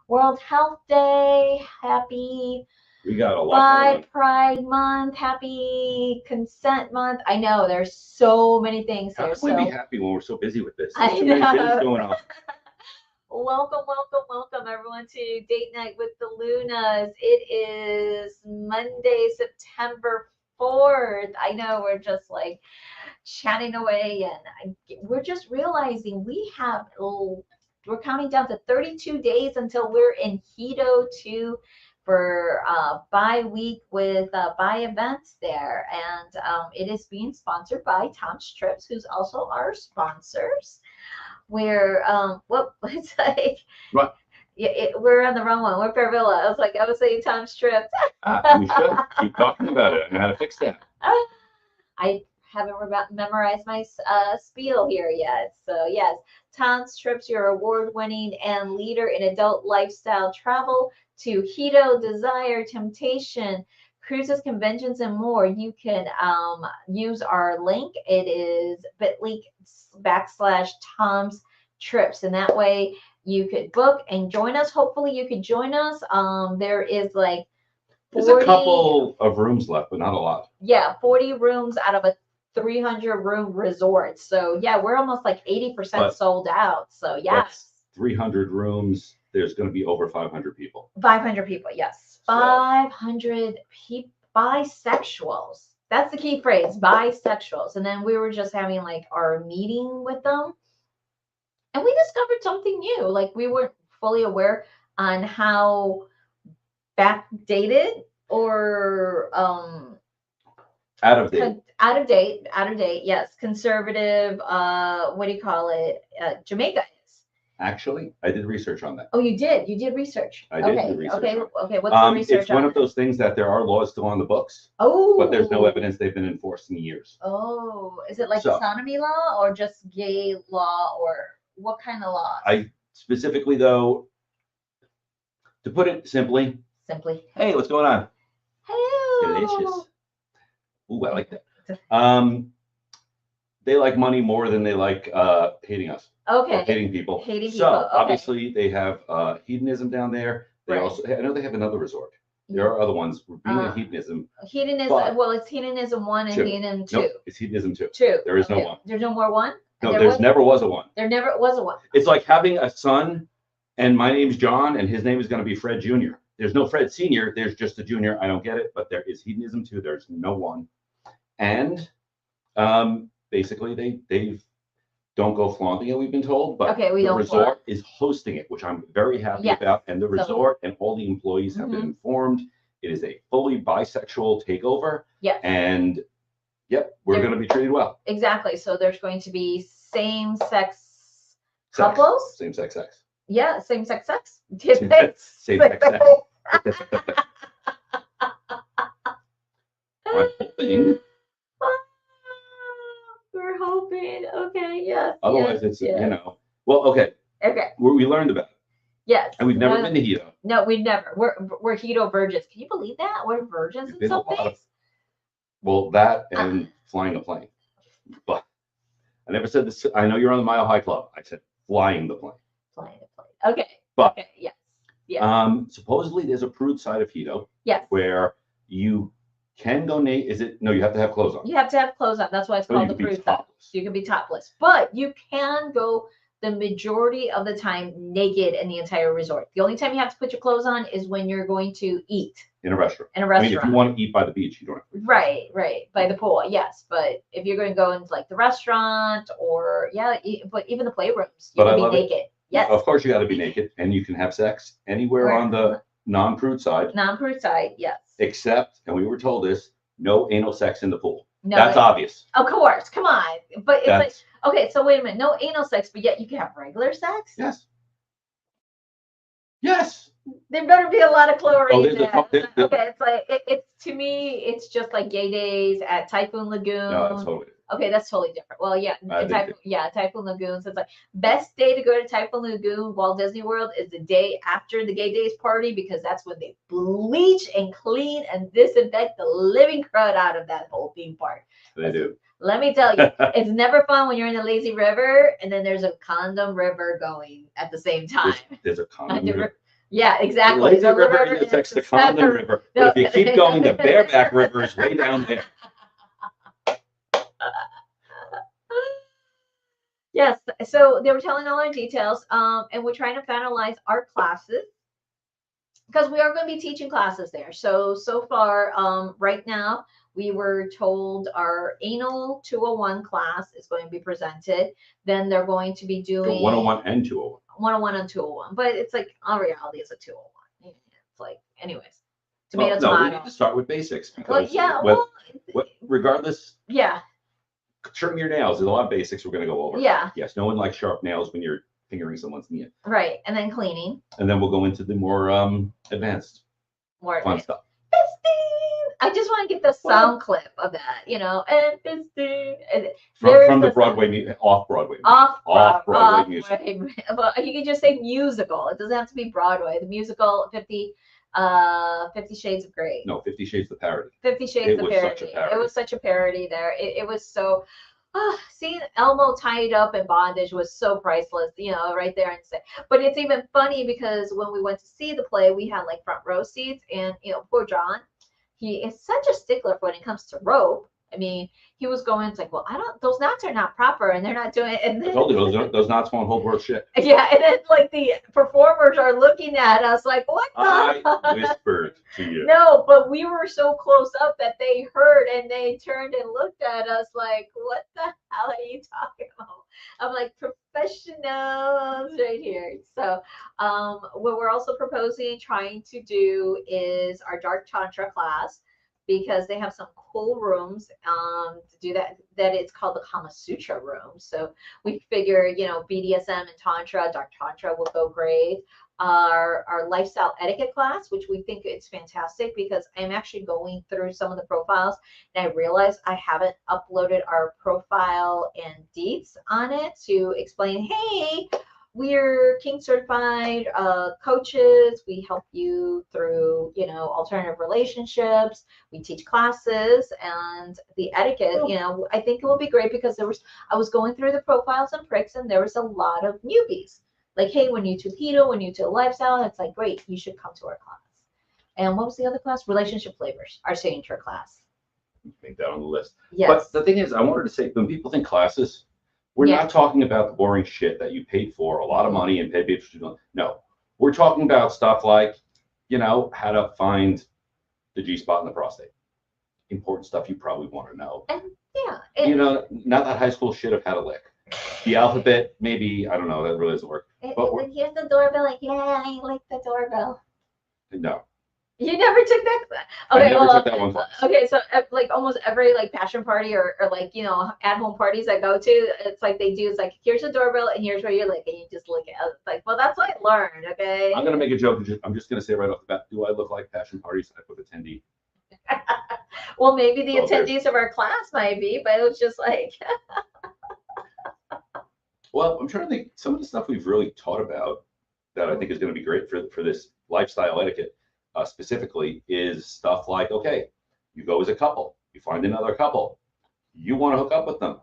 World Health Day. Happy We got a lot. Pride Month. Happy Consent Month. I know there's so many things How here. can we be happy when we're so busy with this? I There's too many things know. going on. Welcome everyone to Date Night with the Lunas. It is Monday, September 4th. I know we're just like chatting away, and we're just realizing we're counting down to 32 days until we're in Hedo 2 for bi-week with bi events there. And it is being sponsored by Tom's Trips, who's also our sponsors. We're it's like What? we're on the wrong one. We're Fairvilla. I was saying Tom's Trips. We should keep talking about it. I know how to fix that. I haven't memorized my spiel here yet. So yes, Tom's Trips, your award-winning and leader in adult lifestyle travel to Hedo, desire, temptation, cruises, conventions, and more. You can use our link. It is bit.ly/Tom's Trips, and that way you could book and join us. Hopefully you could join us. There is like 40, there's a couple of rooms left, but not a lot. Yeah, 40 rooms out of a 300 room resort. So yeah, we're almost like 80% sold out. So yes, 300 rooms. There's going to be over 500 people. 500 people, yes. 500 people, bisexuals. That's the key phrase, bisexuals. And then we were just having like our meeting with them, and we discovered something new. Like we weren't fully aware on how backdated or out of date, yes, conservative, what do you call it, Jamaica is. Actually, I did research on that. Oh, you did research. I did do research. Okay, what's the research it's one of those things that there are laws still on the books, but there's no evidence they've been enforced in years. Is it like sodomy law or just gay law, or what kind of laws? I specifically, though, to put it simply, hey, what's going on? Hello. Delicious. Ooh, I like that. They like money more than they like hating us. Okay. Or hating people. Obviously they have hedonism down there. They also, I know they have another resort. There are other ones. Being a hedonism. Well, it's hedonism 1 and hedonism 2. Nope, it's hedonism 2. There is no 1. There's no more 1? No, there never was a 1. There never was a 1. It's like having a son, and my name's John, and his name is going to be Fred Jr. There's no Fred Sr. There's just a Junior. I don't get it, but there is hedonism 2. There's no 1. And basically they don't go flaunting it, we've been told, but the resort is hosting it, which I'm very happy about. And the resort and all the employees have been informed. It is a fully bisexual takeover. Yeah. And we're going to be treated well. Exactly. So there's going to be same-sex couples. Same-sex sex. Yeah, same-sex sex. Same-sex sex. I'm hoping. We're hoping. Okay, yes. Otherwise, it's, well, okay. Okay. We learned about it. Yes. And we've never been to Hedo. No, we've never. We're Hedo virgins. Can you believe that? We're virgins in some things. Well, that and flying a plane. But I never said this. I know you're on the Mile High Club. I said flying the plane. Flying the plane. Okay. But okay. Yes. Yeah. Supposedly there's a prude side of Hedo. Yes. Where you can go naked. Is it? No, you have to have clothes on. You have to have clothes on. That's why it's called the prude side. You can be topless, but you can go the majority of the time naked in the entire resort. The only time you have to put your clothes on is when you're going to eat in a restaurant. In a restaurant. I mean, if you want to eat by the beach, you don't have to. Right, by the pool, yes. But if you're going to go into like the restaurant or but even the playrooms, you can be naked. Yes. Of course, you got to be naked, and you can have sex anywhere on the non-prude side. Non-prude side, yes. Except, and we were told this, no anal sex in the pool. No, that's obvious. Of course, come on. But it's like, okay, so wait a minute, no anal sex, but yet you can have regular sex? Yes. Yes. There better be a lot of chlorine there. Okay, it's like, it's to me, it's just like gay days at Typhoon Lagoon. No, that's totally. Okay, that's totally different. Well, yeah, think Typhoon Lagoons. It's like best day to go to Typhoon Lagoon, Walt Disney World is the day after the Gay Days party because that's when they bleach and clean and disinfect the living crud out of that whole theme park. They do. Let me tell you, it's never fun when you're in the lazy river and then there's a condom river going at the same time. There's a condom river. Yeah, exactly. The lazy river intersects the condom river. But if you keep going, the bareback river is way down there. Yes, so they were telling all our details, and we're trying to finalize our classes because we are going to be teaching classes there. So far, right now, we were told our anal 201 class is going to be presented. Then they're going to be doing 101 and 201. 101 and 201, but it's like on reality, it's a 201. It's like, anyways, tomato. tomato. We need to start with basics because regardless. Yeah. Trimming your nails is a lot of basics we're going to go over. Yeah. Yes, no one likes sharp nails when you're fingering someone's knee. Right, and then cleaning. And then we'll go into the more advanced, fun stuff. I just want to get the sound clip of that, and from the Broadway, off-Broadway. Off-Broadway music. Well, you can just say musical. It doesn't have to be Broadway. The musical 50 Shades of Grey. No, 50 Shades the parody. 50 Shades of parody. It was such a parody there. It was so. Seeing Elmo tied up in bondage was so priceless, right there and say. But it's even funny because when we went to see the play, we had like front row seats, and poor John, he is such a stickler when it comes to rope. I mean, he was going, it's like, well, those knots are not proper and they're not doing it. And then, I told you, those knots won't hold worth shit. Yeah, and then like the performers are looking at us like, what the? I whispered to you. No, but we were so close up that they heard and they turned and looked at us like, what the hell are you talking about? I'm like, professionals right here. So what we're also trying to do is our Dark Tantra class, because they have some cool rooms to do that it's called the Kama Sutra room. So we figure, BDSM and Tantra, Dark Tantra will go great. Our lifestyle etiquette class, which we think it's fantastic because I'm actually going through some of the profiles and I realized I haven't uploaded our profile and deets on it to explain, hey, we're kink certified coaches. We help you through, alternative relationships. We teach classes and the etiquette, I think it will be great because I was going through the profiles and pricks and there was a lot of newbies. Like, hey, we're new to Hedo, we're new to lifestyle. It's like, great, you should come to our class. And what was the other class? Relationship flavors, our signature class. Make that on the list. Yes. But the thing is, I wanted to say, when people think classes, we're not talking about the boring shit that you paid for a lot of money and paid people to do. No, we're talking about stuff like, how to find the G-spot in the prostate. Important stuff you probably want to know. Not that high school shit of how to lick. The alphabet, maybe, I don't know, that really doesn't work. But here's the doorbell, like, I like the doorbell. No. You never took that class? Okay, I never took that one class. Okay, so like almost every like passion party or like, at home parties I go to, it's like they do, it's like, here's the doorbell and here's where you lick and you just lick it. It's like, well, that's what I learned, okay? I'm going to make a joke. I'm just going to say right off the bat, do I look like passion parties type of attendee? Well, maybe the attendees of our class might be, but it was just like... Well, I'm trying to think, some of the stuff we've really taught about that I think is going to be great for this lifestyle etiquette specifically is stuff like, okay, you go as a couple, you find another couple, you want to hook up with them,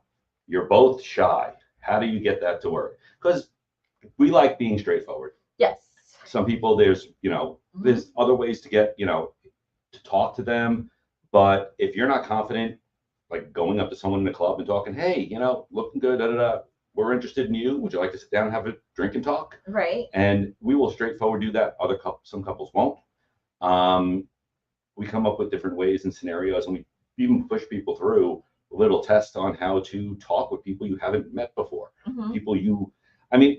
you're both shy. How do you get that to work? Because we like being straightforward. Yes. Some people, there's other ways to get, to talk to them. But if you're not confident, like going up to someone in the club and talking, hey, looking good, we're interested in you. Would you like to sit down and have a drink and talk? Right. And we will straightforward do that. Some couples won't. We come up with different ways and scenarios, and we even push people through little tests on how to talk with people you haven't met before. Mm-hmm.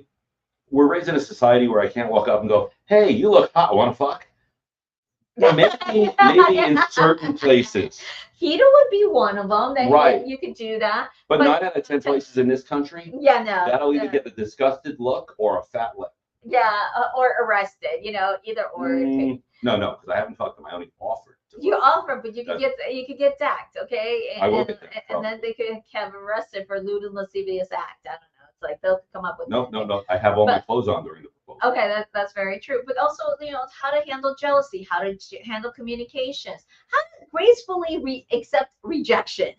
We're raised in a society where I can't walk up and go, hey, you look hot, want to fuck? Well, maybe in certain places. Hedo would be one of them. Right. You could do that. But 9 out of 10 places in this country, that'll either get the disgusted look or a fat lip. Yeah, or arrested, either or. No, because I haven't fucked them. I only offered You offer, but you could get dacked, okay? I will get dacked, and then they could have arrested for lewd and lascivious act. I don't know. It's like they'll come up with No. I have all my clothes on during the proposal. Okay, that's very true. But also, how to handle jealousy, how to handle communications, how to gracefully accept rejection.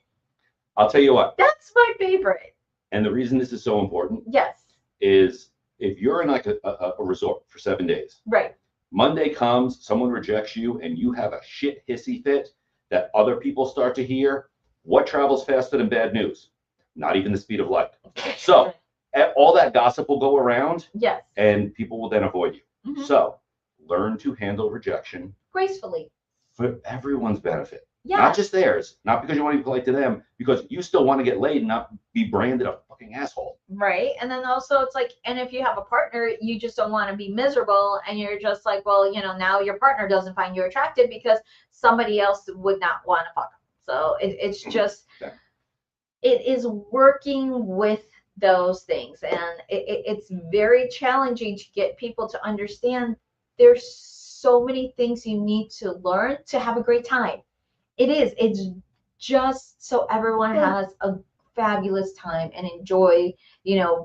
I'll tell you what. That's my favorite. And the reason this is so important, yes, is if you're in like a resort for 7 days, right? Monday comes, someone rejects you, and you have a shit hissy fit that other people start to hear. What travels faster than bad news? Not even the speed of light. So all that gossip will go around. Yes. And people will then avoid you. Mm-hmm. So learn to handle rejection gracefully for everyone's benefit. Yeah. Not just theirs. Not because you want to be polite to them, because you still want to get laid and not be branded a fucking asshole. Right. And then also it's like, and if you have a partner, you just don't want to be miserable, and you're just like, well, now your partner doesn't find you attractive because somebody else would not want to fuck them. So it's just, it is working with those things, and it's very challenging to get people to understand there's so many things you need to learn to have a great time. It's just so everyone has a fabulous time and enjoy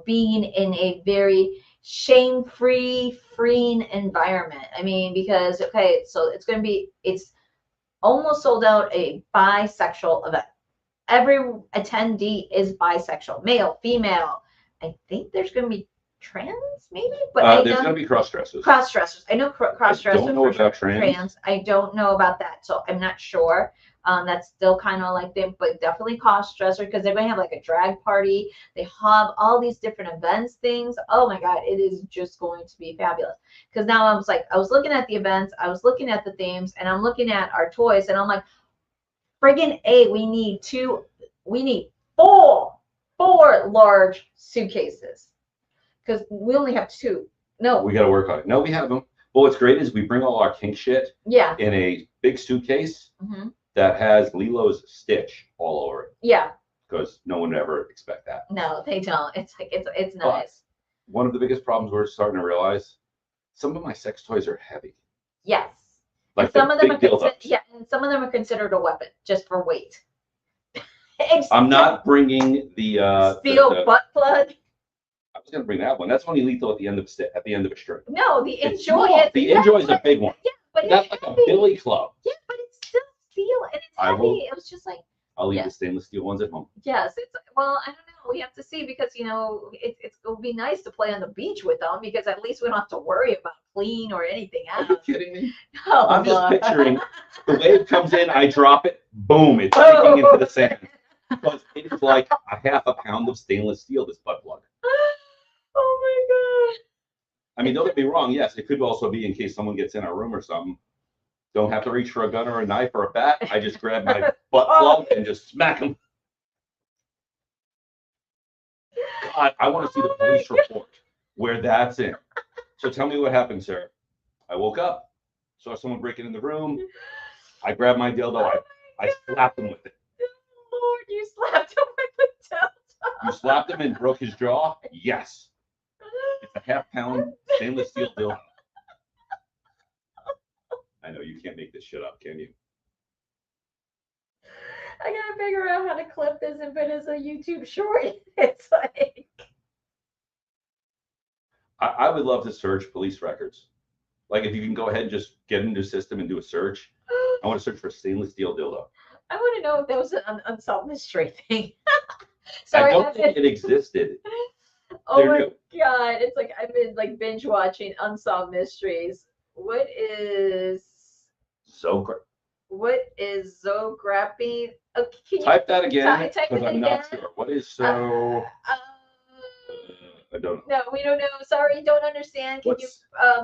being in a very shame-free, freeing environment. I mean, because so it's almost sold out a bisexual event. Every attendee is bisexual, male, female. I think there's going to be trans, maybe, but there's going to be cross-dressers. Cross-dressers. I know cross-dressers. I don't know about trans. I don't know about that, so I'm not sure. That's still kind of like them, but definitely cross-dresser, because they're going to have like a drag party. They have all these different events, things. Oh my God, it is just going to be fabulous. Because now I was looking at the events, I was looking at the themes, and I'm looking at our toys, and I'm like, friggin' we need four large suitcases, because we only have 2. No, we got to work on it. No, we have them. But what's great is we bring all our kink shit in a big suitcase that has Lilo's stitch all over it. Yeah. Because no one would ever expect that. No, they don't. It's like it's nice. But one of the biggest problems we're starting to realize, some of my sex toys are heavy. Yes. Like some of them are and some of them are considered a weapon just for weight. I'm not bringing the steel butt plug. I was going to bring that one. That's only lethal at the end of a string. No, the Enjoy. The Enjoy is a big one. Yeah, but that's like a billy club. Yeah, but it's still steel and it's heavy. It was just like. I'll leave the stainless steel ones at home. Yes, well, I don't know. We have to see, because it'll be nice to play on the beach with them, because at least we don't have to worry about clean or anything else. Are you kidding me? No, I'm just picturing the wave comes in, I drop it, boom, it's sinking into the sand. Because it is like a half a pound of stainless steel, this butt plug. Oh my God. I mean, don't get me wrong. Yes, it could also be in case someone gets in our room or something. Don't have to reach for a gun or a knife or a bat. I just grab my butt plug and just smack them. God, I want to see the police report where that's in. So tell me what happened, sir. I woke up, saw someone breaking in the room. I grabbed my dildo. I slapped him with it. Lord, you slapped him with the dildo. You slapped him and broke his jaw? Yes. It's a half-pound stainless steel dildo. I know you can't make this shit up, can you? I gotta figure out how to clip this and put it as a YouTube short. It's like, I would love to search police records. Like, if you can go ahead and just get into the system and do a search. I want to search for stainless steel dildo. I want to know if that was an unsolved mystery thing. Sorry, I don't think it existed. Oh my God, it's like I've been like binge watching unsolved mysteries. What is Zograpping? Type that again, type because I'm not sure. What is so? I don't know. No, we don't know. Sorry, don't understand. Can you?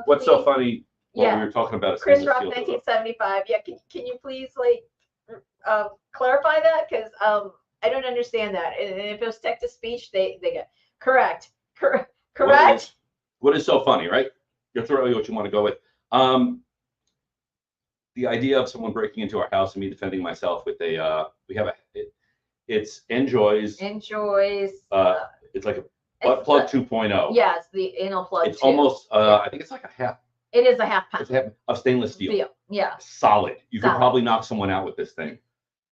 What's please? so funny? What we were talking about. Chris Rock, 1975. Yeah, can you please like clarify that? Because I don't understand that. And if it was text to speech, they get correct. What is so funny, right? You're throwing what you want to go with. The idea of someone breaking into our house and me defending myself with it's Enjoys. It's like a butt plug 2.0. Yes, the anal plug. It's almost I think it's like a half. It is a half pound. It's a half of stainless steel. Yeah. Solid. You could Solid. probably knock someone out with this thing.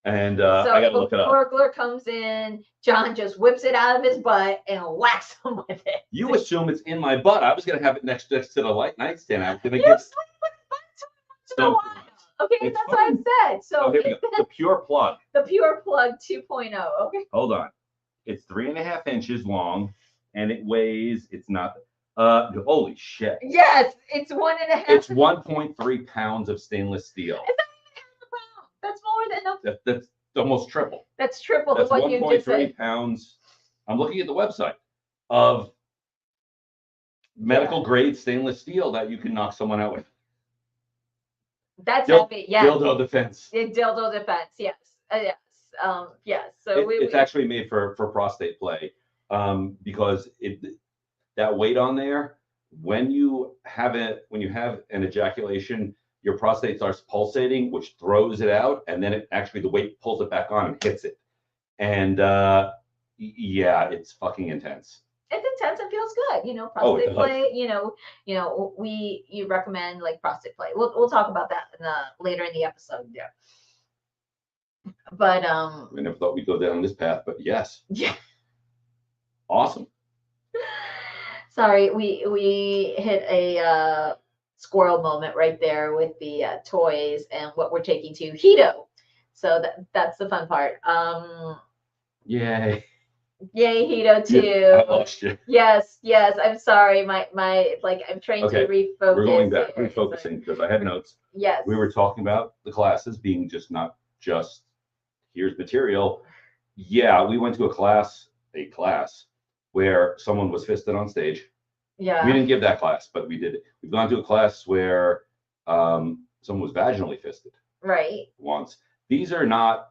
And So I if gotta look it a up. burglar comes in, John just whips it out of his butt and whacks him with it. You assume it's in my butt. I was gonna have it next to the nightstand. I was gonna You get sleep with butts once in a while. Okay, It's that's what I said. So oh, here we go. The pure plug. The pure plug 2.0. Okay. Hold on. It's 3.5 inches long, and it weighs. It's not. Holy shit. Yes, it's 1.5. It's 1.3 pounds of stainless steel. It's not even half a pound. That's more than a. That's almost triple. That's triple That's what you just 1.3 said. pounds. I'm looking at the website of medical grade stainless steel that you can knock someone out with. That's heavy. Yeah. Dildo defense. Dildo defense. Yes. Yes. Yes. So it's actually made for prostate play, because that weight on there, when you have an ejaculation, your prostate starts pulsating, which throws it out, and then the weight pulls it back on and hits it. And yeah, it's fucking intense. It's intense and feels good, prostate play, you recommend like prostate play. We'll talk about that later in the episode. Yeah. But I never thought we'd go down this path, but yes. Yeah. Awesome. Sorry, we hit a squirrel moment right there with the toys and what we're taking to Hedo. So that's the fun part. Yay. Yay, Hedo too. Yeah, I lost you. Yes. I'm sorry. My I'm trying to refocus. We're going back, refocusing, because I had notes. Yes. We were talking about the classes being not just here's material. Yeah, we went to a class where someone was fisted on stage. Yeah. We didn't give that class, but we did it. We've gone to a class where someone was vaginally fisted. Right. Once. These are not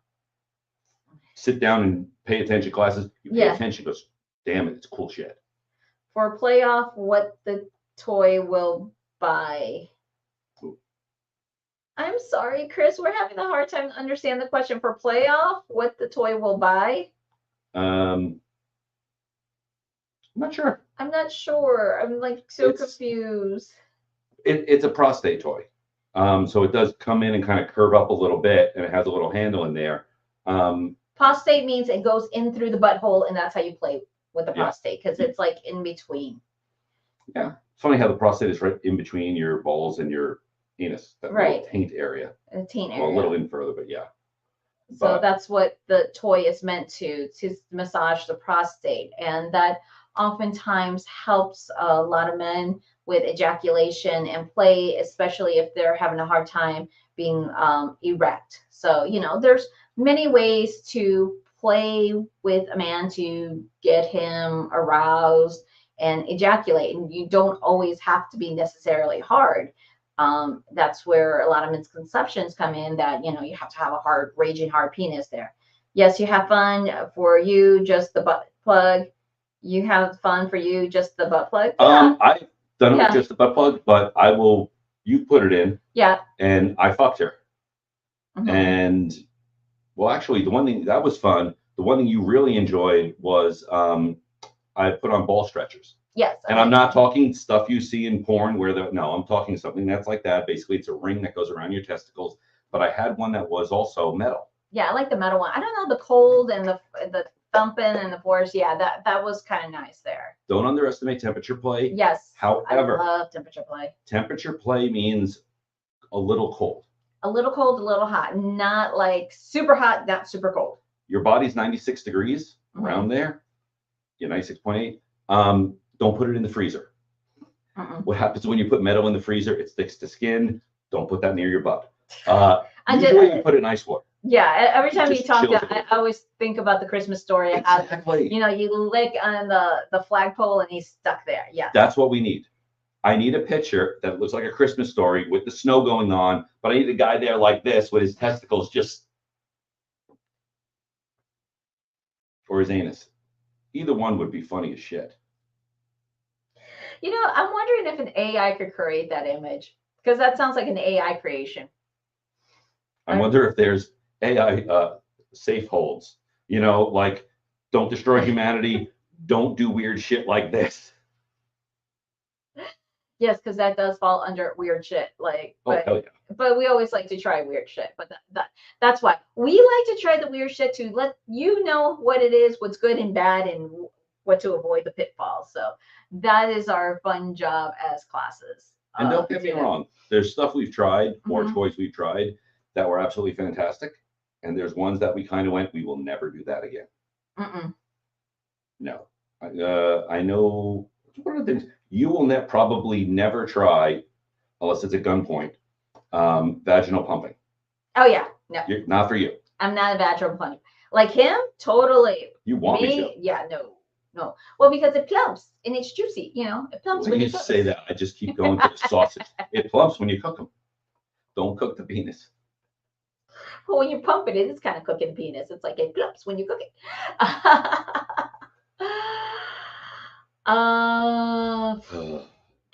sit down and pay attention classes. You pay attention because, damn it, it's cool shit. For playoff, what the toy will buy. Ooh. I'm sorry, Chris. We're having a hard time to understand the question. For playoff, what the toy will buy? I'm not sure. I'm not sure. I'm confused. It's a prostate toy. So it does come in and kind of curve up a little bit, and it has a little handle in there. Prostate means it goes in through the butthole, and that's how you play with the prostate, because it's like in between. Yeah. It's funny how the prostate is right in between your balls and your anus, that little taint area. A taint area. Well, a little in further, but yeah. So that's what the toy is meant to massage the prostate. And that oftentimes helps a lot of men with ejaculation and play, especially if they're having a hard time being erect. So, there's many ways to play with a man to get him aroused and ejaculate. And you don't always have to be necessarily hard. That's where a lot of misconceptions come in, that, you have to have a raging hard penis there. Yes, you have fun for you, just the butt plug. You have fun for you, just the butt plug. Yeah. I've done it with just the butt plug, but you put it in. Yeah. And I fucked her. Mm-hmm. And well, actually, the one thing that was fun, the one thing you really enjoyed was I put on ball stretchers. Yes. And I'm not talking stuff you see in porn I'm talking something that's like that. Basically, it's a ring that goes around your testicles. But I had one that was also metal. Yeah, I like the metal one. I don't know, the cold and the thumping and the force. Yeah, that was kind of nice there. Don't underestimate temperature play. Yes. However, I love temperature play. Temperature play means a little cold. A little cold, a little hot. Not like super hot, not super cold. Your body's 96 degrees, around there. You're 96.8. Don't put it in the freezer. What happens when you put metal in the freezer? It sticks to skin. Don't put that near your butt. Usually you put it in ice water. Yeah, every time you talk, I always think about the Christmas Story. Exactly. You lick on the flagpole and he's stuck there. Yeah. That's what we need. I need a picture that looks like a Christmas Story with the snow going on, but I need a guy there like this with his testicles just, or his anus. Either one would be funny as shit. I'm wondering if an AI could create that image, because that sounds like an AI creation. I wonder if there's AI safe holds, like don't destroy humanity, don't do weird shit like this. Yes, because that does fall under weird shit. Like, Oh, hell yeah. but we always like to try weird shit. But that's why we like to try the weird shit to let you know what it is, what's good and bad, and what to avoid the pitfalls. So that is our fun job as classes. And don't get me wrong, there's stuff we've tried or toys we've tried that were absolutely fantastic. And there's ones that we kind of went, we will never do that again. No. I know, one of the things, you will probably never try, unless it's at gunpoint, vaginal pumping. Oh, yeah. No. Not for you. I'm not a vaginal pumping. Like him, totally. You want me to? Yeah, no. Well, because it plumps and it's juicy, you know. It plumps when you you cook. Say that. I just keep going to the sausage. It plumps when you cook them. Don't cook the penis. Well, when you pump it, it is kind of cooking penis. It's like it plumps when you cook it.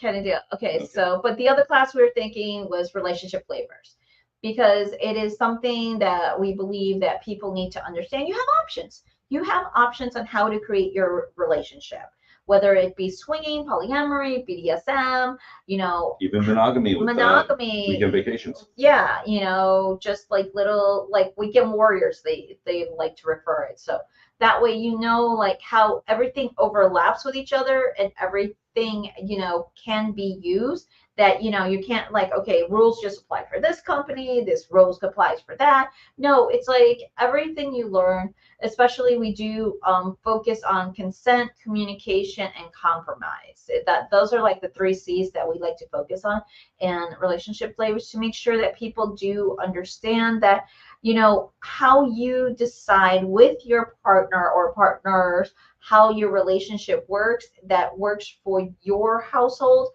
Kind of deal. Okay, so, but the other class we were thinking was relationship flavors, because it is something that we believe that people need to understand. You have options. You have options on how to create your relationship, whether it be swinging, polyamory, BDSM, you know, even monogamy with weekend vacations. Yeah, you know, just like little, like weekend warriors, they like to refer it. So that way, you know, like how everything overlaps with each other and everything, you know, can be used, that, you know, you can't like, okay, rules just apply for this company, this rules applies for that. No, it's like everything you learn, especially we do focus on consent, communication, and compromise. Those are like the 3 C's that we like to focus on in relationship flavors, to make sure that people do understand that, you know, how you decide with your partner or partners, how your relationship works, that works for your household.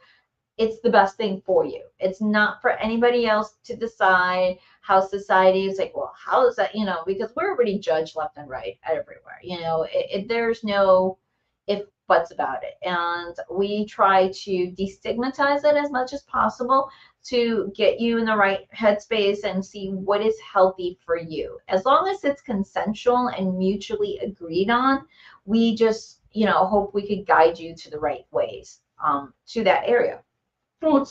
It's the best thing for you. It's not for anybody else to decide. How society is like, well, how is that, you know, because we're already judged left and right everywhere, you know, there's no if buts about it. And we try to destigmatize it as much as possible to get you in the right headspace and see what is healthy for you. As long as it's consensual and mutually agreed on, we just, you know, hope we could guide you to the right ways to that area. No,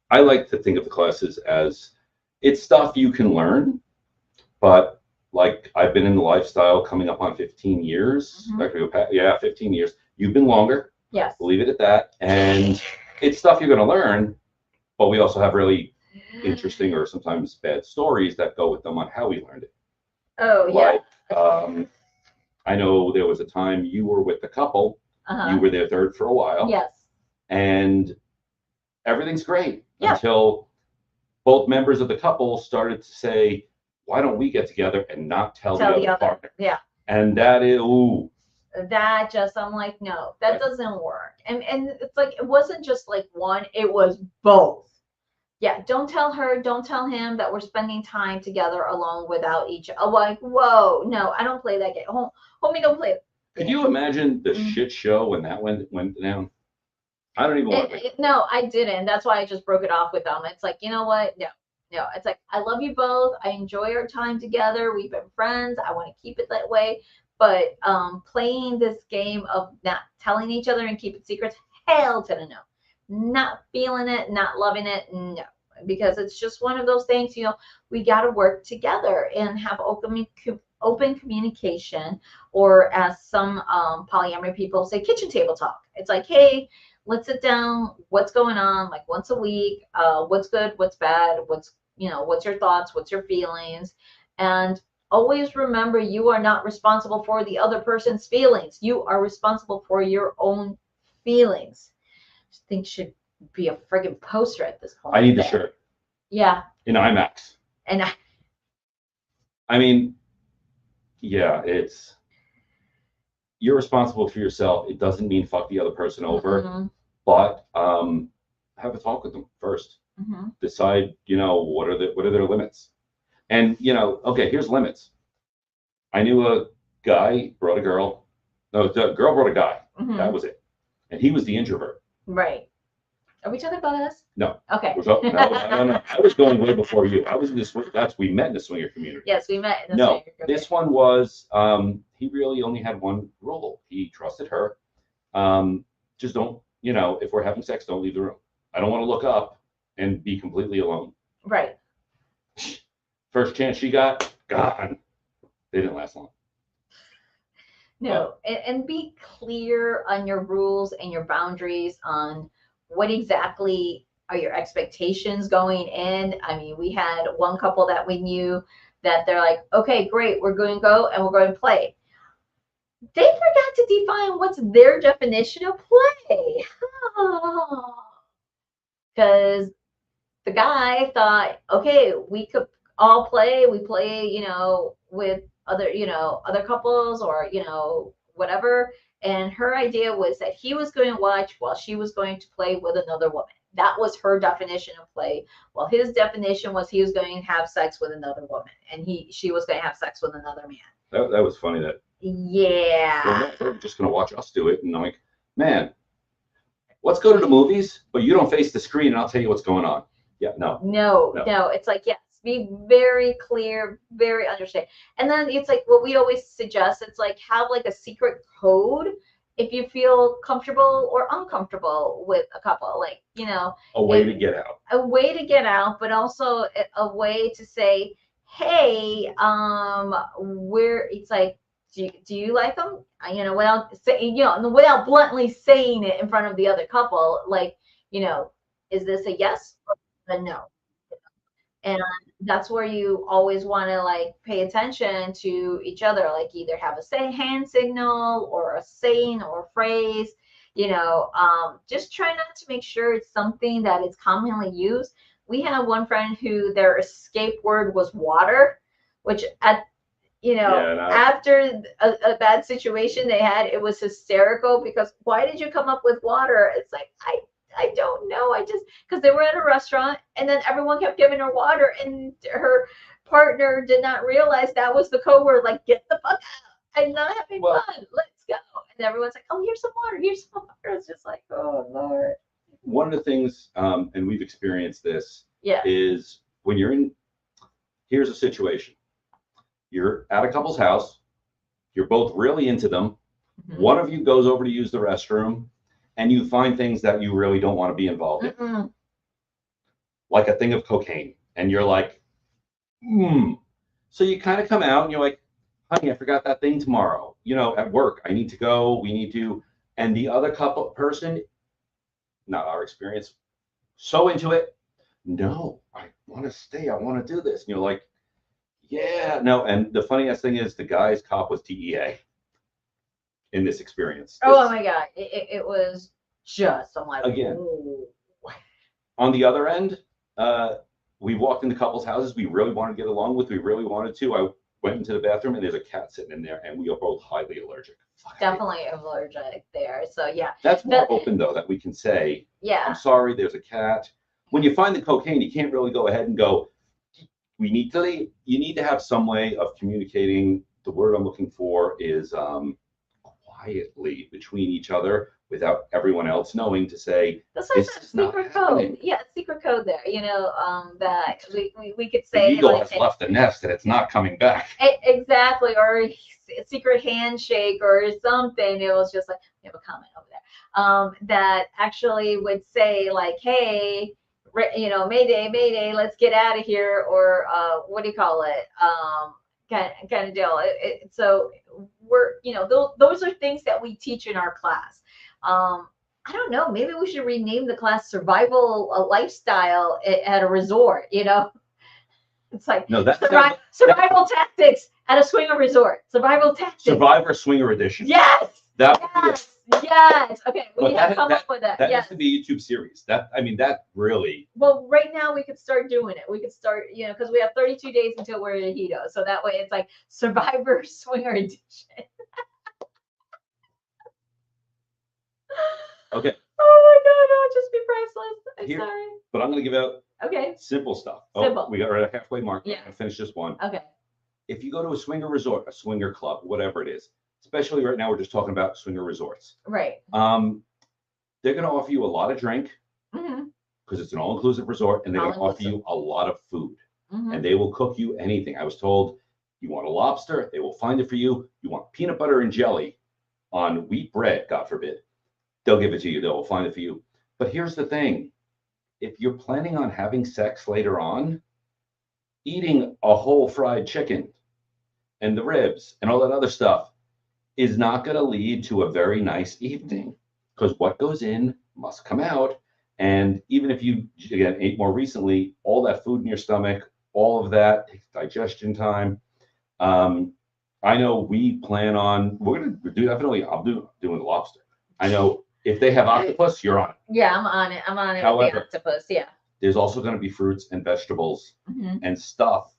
I like to think of the classes as it's stuff you can learn, but like I've been in the lifestyle coming up on 15 years. Yeah, 15 years. You've been longer. Yes. Leave it at that. And it's stuff you're going to learn, but we also have really interesting or sometimes bad stories that go with them on how we learned it. Oh, yeah. Like, I know there was a time you were with the couple. You were their third for a while. Yes. And everything's great until both members of the couple started to say, why don't we get together and not tell the other partner? Yeah. And that is, ooh. That just, I'm like, no, that doesn't work. And it's like, it wasn't just like one, it was both. Yeah, don't tell her, don't tell him that we're spending time together alone without each other. Like, whoa, no, I don't play that game. Homie, don't play it. Could you imagine the shit show when that went down? I don't even want to. No, I didn't. That's why I just broke it off with them. It's like, you know what? No. It's like, I love you both. I enjoy our time together. We've been friends. I want to keep it that way. But playing this game of not telling each other and keeping secrets, hell to the no. Not feeling it, not loving it, no. Because it's just one of those things, you know, we got to work together and have open communication, or as some polyamory people say, kitchen table talk. It's like, hey, let's sit down. What's going on? Like once a week. What's good? What's bad? What's your thoughts? What's your feelings? And always remember, you are not responsible for the other person's feelings. You are responsible for your own feelings. I think should be a friggin' poster at this point. I need the shirt. Yeah. In IMAX. And I mean, yeah, you're responsible for yourself. It doesn't mean fuck the other person over, but have a talk with them first. Decide, you know, what are their limits, and you know, okay, here's limits. I knew a guy brought a girl. No, the girl brought a guy. That was it, and he was the introvert. Right. Are we talking about us? No. Okay. No. I was going way before you. I was in this. We met in the swinger community. Yes, we met in the swinger community. This one was. He really only had one rule. He trusted her. Just don't you know, if we're having sex, don't leave the room. I don't want to look up and be completely alone. Right. First chance she got, gone. They didn't last long. No, and be clear on your rules and your boundaries on what exactly are your expectations going in. I mean, we had one couple that we knew that they're like, okay, great, we're going to go and we're going to play. They forgot to define what's their definition of play. Because the guy thought, okay, we could all play. We play, you know, with other, you know, other couples or, you know, whatever. And her idea was that he was going to watch while she was going to play with another woman. That was her definition of play. Well, his definition was he was going to have sex with another woman, and she was going to have sex with another man. That was funny. That yeah, they're just gonna watch us do it, and I'm like, man, let's go to the movies, but you don't face the screen, and I'll tell you what's going on. Yeah, no. It's like, yes, be very clear, very understanding. And then it's like what we always suggest, it's like have like a secret code if you feel comfortable or uncomfortable with a couple, like, you know, a way to get out. A way to get out, but also a way to say, hey, where it's like, do you like them? You know, without saying, you know, without bluntly saying it in front of the other couple, like, you know, is this a yes or a no? And that's where you always want to like pay attention to each other, like either have a say hand signal or a saying or a phrase, you know, just try not to make sure it's something that is commonly used. We have one friend who their escape word was water, which at, you know, after a bad situation they had, it was hysterical because why did you come up with water? It's like, I don't know. I just, because they were at a restaurant and then everyone kept giving her water and her partner did not realize that was the code word, like, get the fuck out. I'm not having fun. Let's go. And everyone's like, oh, here's some water. Here's some water. It's just like, oh, Lord. One of the things, and we've experienced this, yeah, is when you're in, here's a situation. You're at a couple's house. You're both really into them. Mm-hmm. One of you goes over to use the restroom. And you find things that you really don't want to be involved in, like a thing of cocaine, and you're like, So you kind of come out and you're like, honey, I forgot that thing tomorrow. You know, at work, I need to go. We need to. And the other person, not our experience, so into it. No, I want to stay. I want to do this. And you're like, yeah, no. And the funniest thing is the guy's cop was DEA. In this experience. Oh my God. It was just, I'm like, again, ooh. On the other end, we walked into couples' houses we really wanted to get along with. We really wanted to. I went into the bathroom and there's a cat sitting in there and we are both highly allergic. Definitely allergic there. So yeah. That's more open though, that we can say, yeah, I'm sorry, there's a cat. When you find the cocaine, you can't really go ahead and go, we need to leave. You need to have some way of communicating. The word I'm looking for is quietly between each other without everyone else knowing to say that's like a secret code. Yeah, secret code there, you know, that we could say the eagle has left the nest and it's not coming back. Exactly, or a secret handshake or something. It was just like, we have a comment over there, that actually would say like, hey, you know, mayday, let's get out of here, or what do you call it, kind of deal. So we're, you know, those are things that we teach in our class. I don't know, maybe we should rename the class Survival Lifestyle at a Resort, you know. It's like, no, that's survival tactics at a swinger resort. Survival tactics. Survivor Swinger Edition. Yes. Yes. Okay, we need to come up with that. That has to be a YouTube series. That, I mean, that really. Well, right now we could start doing it. We could start, you know, because we have 32 days until we're in Hedo. So that way it's like Survivor Swinger Edition. Okay. Oh my God, no, just be priceless. I'm sorry. But I'm going to give out simple stuff. Simple. We got a halfway mark. Yeah. I'm going to finish this one. Okay. If you go to a swinger resort, a swinger club, whatever it is, especially right now, we're just talking about swinger resorts. Right. They're going to offer you a lot of drink because it's an all-inclusive resort, and they're going to offer you a lot of food. And they will cook you anything. I was told, you want a lobster, they will find it for you. You want peanut butter and jelly on wheat bread, God forbid. they'll give it to you. They'll find it for you. But here's the thing. If you're planning on having sex later on, eating a whole fried chicken and the ribs and all that other stuff is not going to lead to a very nice evening, because what goes in must come out. And even if you, again, ate more recently, all that food in your stomach, all of that takes digestion time. I know we plan on, we're going to do definitely, doing the lobster. I know if they have octopus, you're on it. Yeah, I'm on it. I'm on it However, with the octopus. Yeah. There's also going to be fruits and vegetables and stuff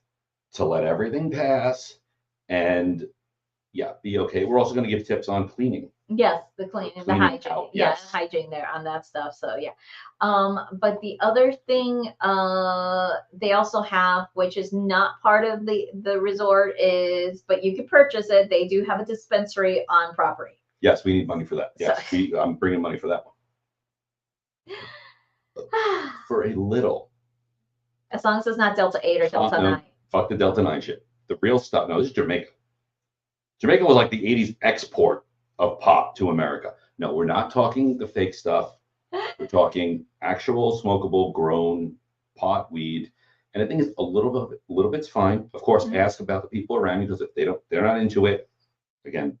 to let everything pass and be okay. We're also going to give tips on cleaning. Yes, the cleaning, the hygiene. Out, yes. Yeah, hygiene there on that stuff. So yeah. But the other thing they also have, which is not part of the resort, is, but you can purchase it. They do have a dispensary on property. Yes, we need money for that. Yes, I'm bringing money for that one. For a little. As long as it's not Delta 8 or Delta 9. Fuck the Delta 9 shit. The real stuff. No, this is Jamaica. Jamaica was like the 80s export of pot to America. No, we're not talking the fake stuff. We're talking actual smokable grown pot weed. And I think it's a little bit's fine. Of course, ask about the people around you, because if they're not into it, again,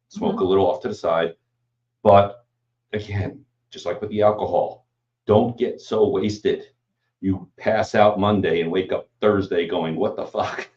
smoke a little off to the side. But again, just like with the alcohol, don't get so wasted you pass out Monday and wake up Thursday going, what the fuck?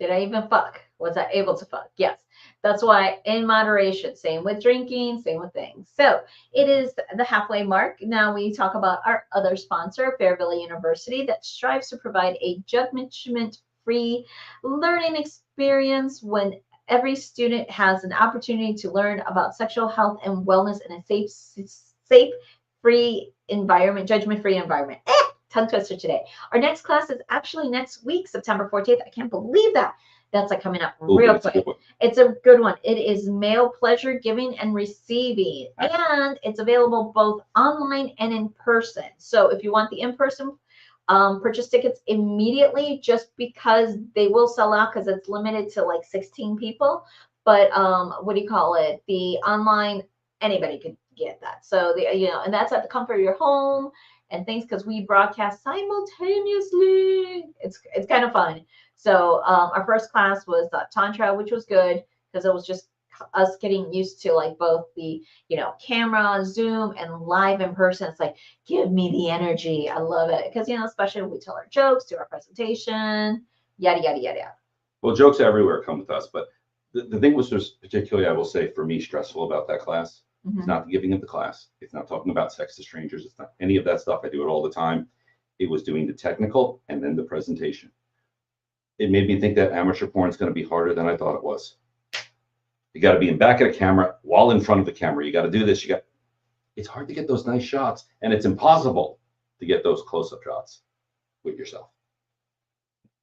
Did I even fuck? Was I able to fuck? Yes. That's why in moderation, same with drinking, same with things. So it is the halfway mark. Now we talk about our other sponsor, Fairvilla University, that strives to provide a judgment-free learning experience when every student has an opportunity to learn about sexual health and wellness in a safe, free environment, judgment-free environment. Tongue twister today. Our next class is actually next week, September 14th. I can't believe that. That's like coming up real quick. It's a good one. It is male pleasure giving and receiving. And it's available both online and in person. So if you want the in-person, purchase tickets immediately, just because they will sell out, because it's limited to like 16 people. But what do you call it? The online, anybody could get that. So and that's at the comfort of your home and things, because we broadcast simultaneously. It's kind of fun. So our first class was Tantra, which was good, because it was just us getting used to like both the, camera, Zoom, and live in person. It's like, give me the energy. I love it. Because, especially when we tell our jokes, do our presentation, yada, yada, yada. Well, jokes everywhere come with us. But the thing was just particularly, I will say, for me, stressful about that class. It's not the giving of the class. It's not talking about sex to strangers. It's not any of that stuff. I do it all the time. It was doing the technical and then the presentation. It made me think that amateur porn is going to be harder than I thought it was. You got to be in back of the camera while in front of the camera. You got to do this. It's hard to get those nice shots, and it's impossible to get those close-up shots with yourself.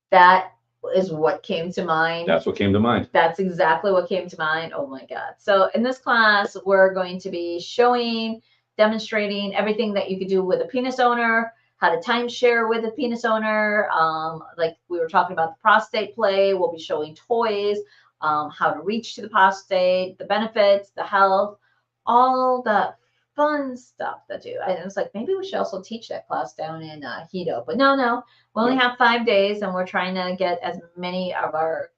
That is what came to mind. That's what came to mind. That's exactly what came to mind. Oh my God. So in this class, we're going to be demonstrating everything that you could do with a penis owner, how to timeshare with a penis owner. Like we were talking about the prostate play. We'll be showing toys, how to reach to the prostate, the benefits, the health, all the fun stuff that do. I was like, maybe we should also teach that class down in Hedo, but no, we only have 5 days, and we're trying to get as many of our,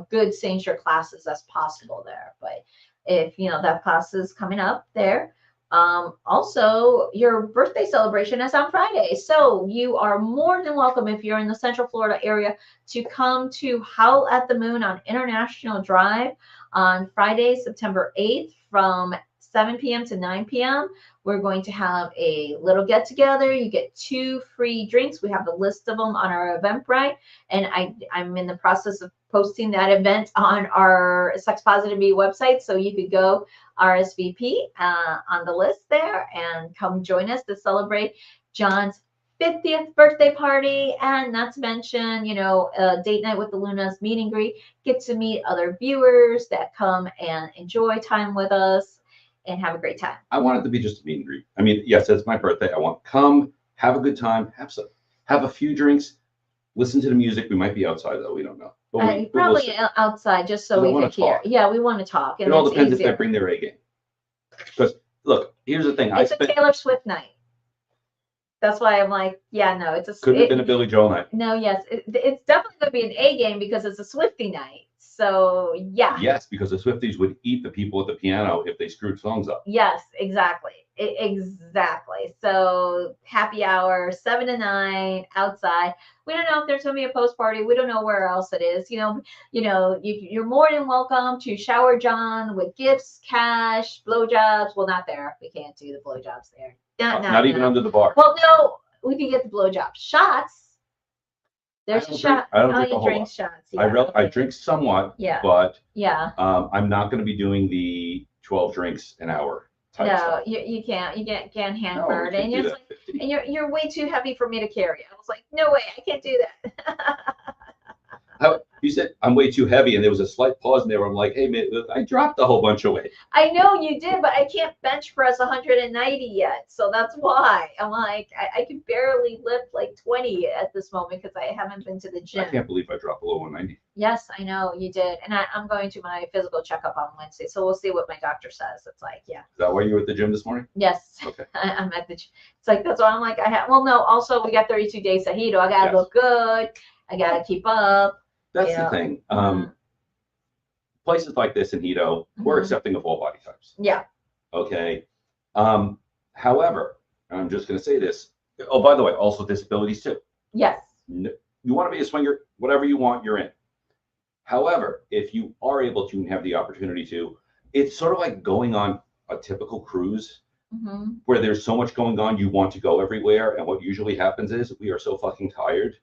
good sanctuary classes as possible there. But if, that class is coming up there, also your birthday celebration is on Friday. So you are more than welcome, if you're in the Central Florida area, to come to Howl at the Moon on International Drive on Friday, September 8th from 7 p.m. to 9 p.m. We're going to have a little get together. You get 2 free drinks. We have a list of them on our Eventbrite, and I'm in the process of posting that event on our Sex Positivity website, so you could go RSVP on the list there and come join us to celebrate John's 50th birthday party. And not to mention, Date Night with the Lunas meet and greet. Get to meet other viewers that come and enjoy time with us and have a great time. I want it to be just a meet and greet. I mean, yes, it's my birthday. I want come, have a good time, have a few drinks, listen to the music. We might be outside though. We don't know. Probably outside, just so we can hear. Yeah, we want to talk. And it all depends if they bring their A game. Because Look, here's the thing. It's a Taylor Swift night. That's why I'm like, yeah, no, it's a. Could have been a Billy Joel night. No, yes, it's definitely going to be an A game because it's a Swiftie night. So yeah. Yes, because the Swifties would eat the people at the piano if they screwed songs up. Yes, exactly. Exactly. So happy hour, 7 to 9 outside. We don't know if there's going to be a post party. We don't know where else it is. You're more than welcome to shower John with gifts, cash, blowjobs. Well, not there. We can't do the blowjobs there. Not even under the bar. Well, no, we can get the blowjob shots. There's a shot. I don't drink a whole drink lot. shots. Yeah, I drink somewhat. Yeah. But yeah. I'm not going to be doing the 12 drinks an hour type stuff. You can't hand No, burn, we and can't do you're that. and you're way too heavy for me to carry. I was like, no way, I can't do that. You said I'm way too heavy, and there was a slight pause in there where I'm like, hey, man, I dropped a whole bunch of weight. I know you did, but I can't bench press 190 yet. So that's why I'm like, I can barely lift like 20 at this moment because I haven't been to the gym. I can't believe I dropped below 190. Yes, I know you did. And I'm going to my physical checkup on Wednesday. So we'll see what my doctor says. It's like, yeah. Is that why you were at the gym this morning? Yes. Okay. I'm at the gym. It's like, that's why I'm like, well, no, also we got 32 days of Hedo. I got to look good. I got to keep up. That's the thing. Places like this in Hedo, we're accepting of all body types. Yeah. Okay. However, I'm just going to say this. Oh, by the way, also disabilities too. Yes. You want to be a swinger, whatever you want, you're in. However, if you are able to and have the opportunity to, it's sort of like going on a typical cruise where there's so much going on, you want to go everywhere. And what usually happens is we are so fucking tired.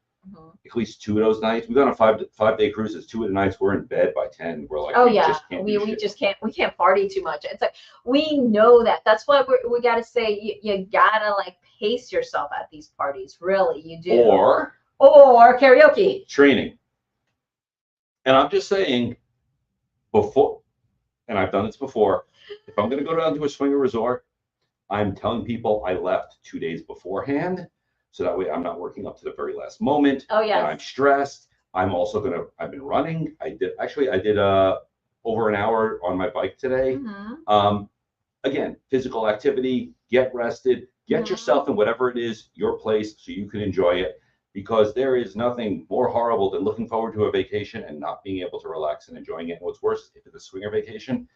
At least 2 of those nights. We've gone on 5-day cruises. 2 of the nights we're in bed by 10. We're like, we can't party too much. It's like, we know that. That's why we got to say you gotta like pace yourself at these parties. Really, you do. Or karaoke. Training. And I'm just saying, before, and I've done this before, if I'm going to go down to a swinger resort, I'm telling people I left 2 days beforehand. So that way I'm not working up to the very last moment. Oh, yeah. And I'm stressed. I've been running. I did over an hour on my bike today. Again, physical activity, get rested, get yourself in whatever it is, your place, so you can enjoy it. Because there is nothing more horrible than looking forward to a vacation and not being able to relax and enjoying it. And what's worse, if it's a swinger vacation,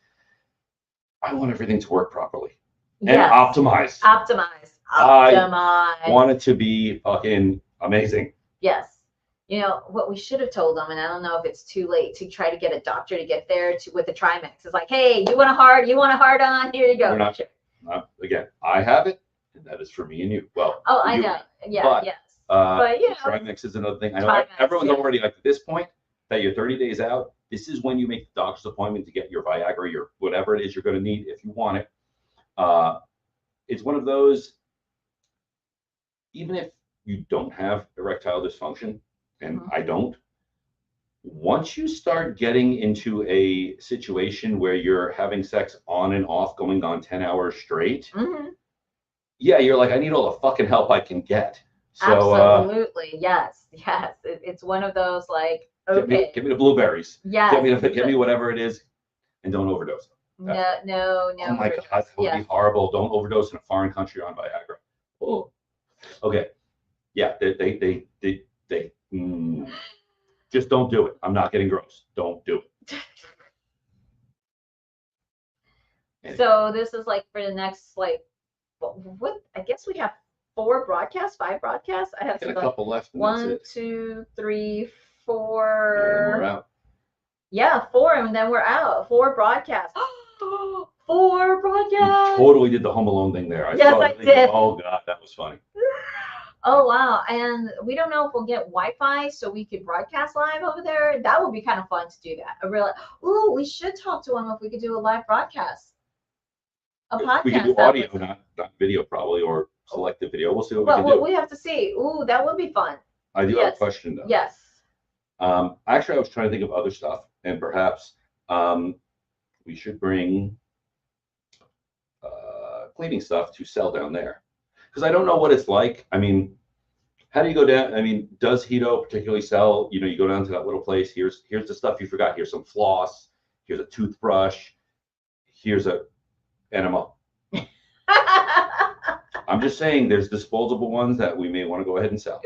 I want everything to work properly and optimize. I want it to be fucking amazing. Yes. You know, what we should have told them, and I don't know if it's too late to try to get a doctor to get there with the Trimax. It's like, hey, you want a hard on? Here you go. We're not, again, I have it, and that is for me and you. Well, I know. Yeah, yes. But you know, Trimax is another thing. I know everyone's already like at this point that you're 30 days out. This is when you make the doctor's appointment to get your Viagra, your whatever it is you're going to need if you want it. It's one of those. Even if you don't have erectile dysfunction, and I don't, once you start getting into a situation where you're having sex on and off, going on 10 hours straight, you're like, I need all the fucking help I can get. So, absolutely, yes. It's one of those like, okay, give me the blueberries. Yeah, get me whatever it is, and don't overdose. No. Oh my God, that would be horrible. Don't overdose in a foreign country on Viagra. Oh. Okay. Yeah, they just don't do it. I'm not getting gross. Don't do it. So this is like for the next what I guess we have 5 broadcasts. I have a couple left. 1, 2, 3, 4. And we're out. Yeah, 4, and then we're out. 4 broadcasts. 4 broadcasts. You totally did the Home Alone thing there. Yes, I did. Oh God, that was funny. Oh wow! And we don't know if we'll get Wi-Fi so we could broadcast live over there. That would be kind of fun to do that. We should talk to them if we could do a live broadcast. A podcast. We could do audio, not video, probably, or selective video. We'll see what we can do. We have to see. Ooh, that would be fun. I do have a question though. Yes. Actually, I was trying to think of other stuff, and perhaps we should bring cleaning stuff to sell down there. Because I don't know what it's like. I mean, how do you go down? I mean, does Hedo particularly sell? You know, you go down to that little place. Here's the stuff you forgot. Here's some floss. Here's a toothbrush. Here's a enema. I'm just saying there's disposable ones that we may want to go ahead and sell.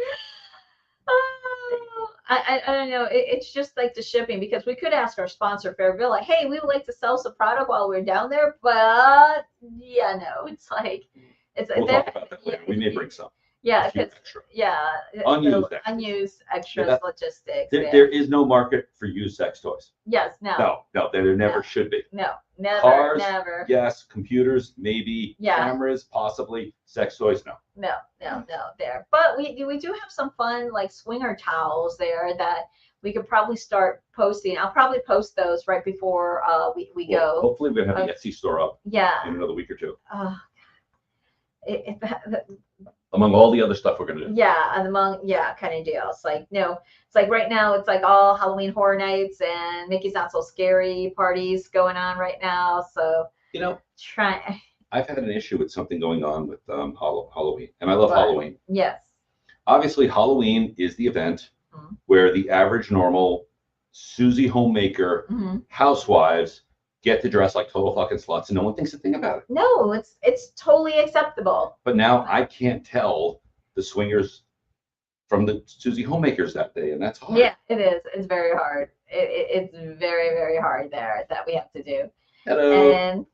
Oh, I don't know. It's just like the shipping, because we could ask our sponsor Fairvilla, hey, we would like to sell some product while we're down there, but yeah, no, it's like We'll talk about that later. We may bring some. Yeah, A few because extra. unused extras. unused extras, Yeah, logistics. There is no market for used sex toys. Yes, no, There never should be. no, never, Cars, never. yes. Computers, maybe. Yeah. Cameras, possibly. Sex toys, no. No, there. But we do have some fun like swinger towels there that we could probably start posting. I'll probably post those right before we go. Hopefully we're gonna have the Etsy store up in another week or two. Among all the other stuff we're gonna do. Yeah, kind of deal. It's like, no, it's like right now it's like all Halloween Horror Nights and Mickey's Not So Scary parties going on right now. So I've had an issue with something going on with Halloween, and I love Halloween. Yes. Obviously, Halloween is the event where the average normal Susie homemaker housewives get to dress like total fucking sluts, and no one thinks a thing about it. No, it's totally acceptable. But now I can't tell the swingers from the Susie homemakers that day, and that's hard. Yeah, it is. It's very hard. It's very, very hard there that we have to do. Hello. And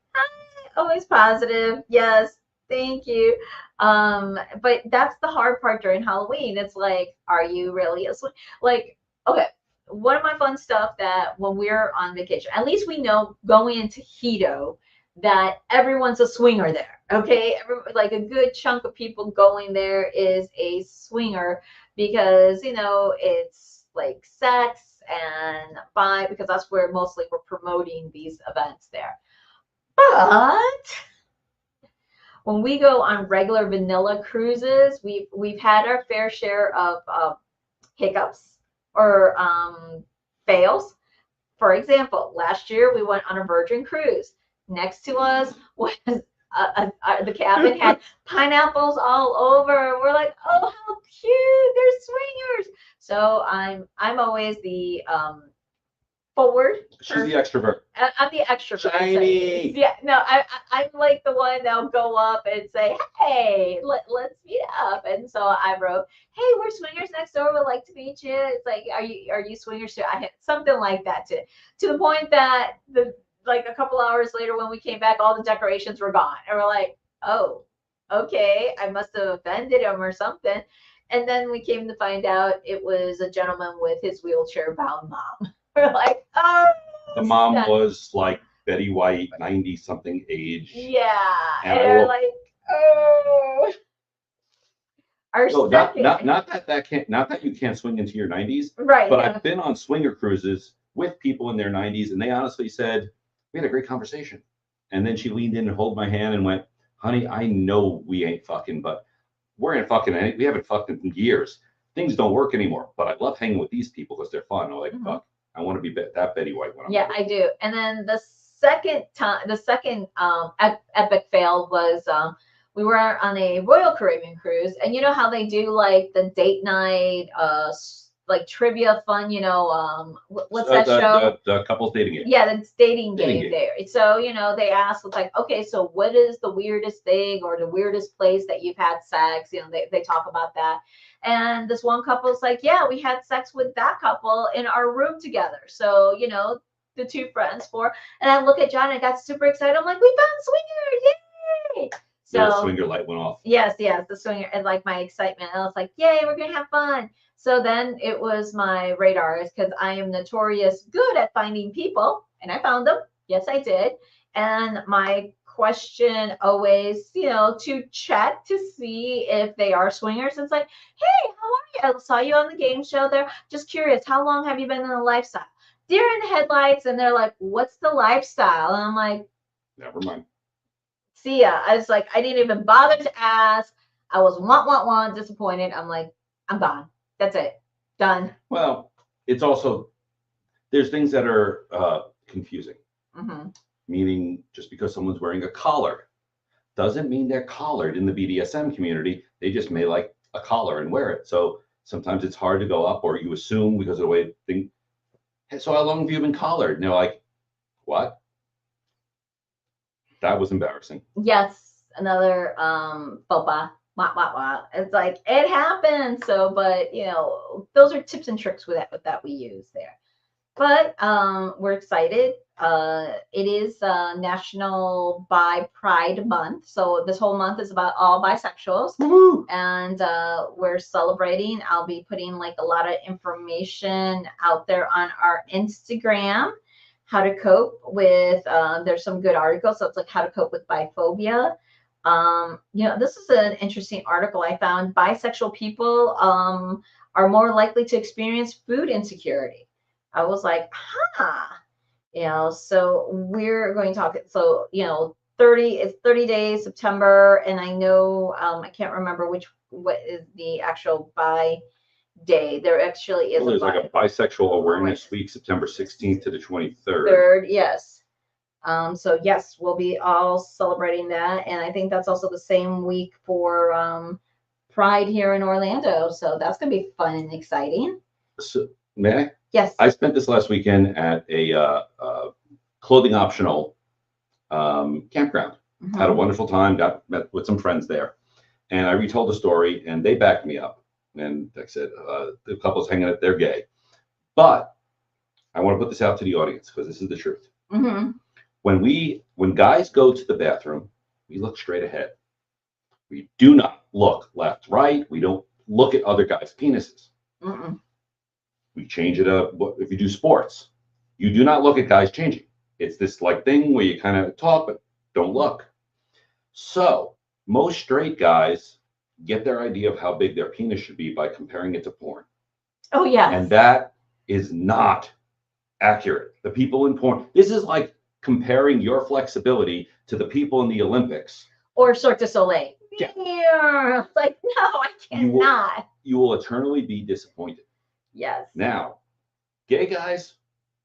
always positive. Yes, thank you. But that's the hard part during Halloween. It's like, are you really a swinger? Like, okay. One of my fun stuff that when we're on vacation, at least we know going into Hedo that everyone's a swinger there. Okay, like a good chunk of people going there is a swinger because it's like sex and fun, because that's where mostly we're promoting these events there. But when we go on regular vanilla cruises, we've had our fair share of hiccups or fails. For example, last year we went on a Virgin cruise. Next to us was the cabin had pineapples all over. We're like, oh, how cute! They're swingers. So I'm always the forward. She's the extrovert. I'm the extrovert. Shiny. Yeah, no, I'm like the one that'll go up and say, hey, let's meet up. And so I wrote, hey, we're swingers next door. We'd like to meet you. It's like, are you swingers too? I had something like that to the point that like a couple hours later when we came back, all the decorations were gone. And we're like, oh, okay, I must have offended him or something. And then we came to find out it was a gentleman with his wheelchair-bound mom. We're like, oh. The mom was like Betty White, 90-something age. Yeah, and they're like, oh. Not that you can't swing into your 90s, right? But I've been on swinger cruises with people in their 90s, and they honestly said we had a great conversation. And then she leaned in and held my hand and went, "Honey, I know we ain't fucking, but we haven't fucked in years. Things don't work anymore. But I love hanging with these people because they're fun." I'm like, fuck. I want to be that Betty White when I'm older. I do. And then the second epic fail was we were on a Royal Caribbean cruise, and you know how they do like the date night, like trivia fun, what's that show? The couples dating game. Yeah, the dating game there. So, they ask, it's like, okay, so what is the weirdest thing or the weirdest place that you've had sex? They talk about that. And this one couple's like, yeah, we had sex with that couple in our room together. So, the two friends, and I look at John and I got super excited. I'm like, we found swingers, yay! So the swinger light went off. Yes, the swinger, and like my excitement. And I was like, yay, we're gonna have fun. So then it was my radar, because I am notorious good at finding people, and I found them. Yes, I did. And my question always, to check to see if they are swingers. It's like, hey, how are you? I saw you on the game show there. Just curious, how long have you been in the lifestyle? Deer in the headlights, and they're like, what's the lifestyle? And I'm like, never mind. See ya. I was like, I didn't even bother to ask. I was disappointed. I'm like, I'm gone. That's it. Done. Well, it's also, there's things that are confusing. Meaning, just because someone's wearing a collar doesn't mean they're collared in the BDSM community. They just may like a collar and wear it. So sometimes it's hard to go up, or you assume because of the way things. Hey, so how long have you been collared? And they're like, what? That was embarrassing. Yes. another faux pas. Wah, wah, wah. It's like it happens. So, but you know, those are tips and tricks with that we use there. But we're excited. It is National Bi Pride Month, so this whole month is about all bisexuals, and we're celebrating. I'll be putting like a lot of information out there on our Instagram, how to cope with. There's some good articles, so it's like how to cope with biphobia. You know, this is an interesting article I found. Bisexual people are more likely to experience food insecurity. I was like, huh. You know, so we're going to talk. So, you know, 30 days, September, and I know I can't remember what is the actual bi day. There actually is There's like a bisexual awareness week, September 16th to the 23rd. Third, yes. So yes, we'll be all celebrating that, and I think that's also the same week for Pride here in Orlando. So that's gonna be fun and exciting. So, may I? Yes. I spent this last weekend at a clothing optional campground. Had a wonderful time. Met with some friends there, and I retold the story, and they backed me up. And like I said, the couple's hanging out, they're gay, but I want to put this out to the audience because this is the truth. When guys go to the bathroom, we look straight ahead. We do not look left, right. We don't look at other guys' penises. We change it up. If you do sports, you do not look at guys changing. It's this like thing where you kind of talk, but don't look. So most straight guys get their idea of how big their penis should be by comparing it to porn. Oh, yeah. And that is not accurate. The people in porn, this is like comparing your flexibility to the people in the Olympics. Or Cirque du Soleil. Yeah. Like, no, I cannot. You will eternally be disappointed. Yes. Now, gay guys,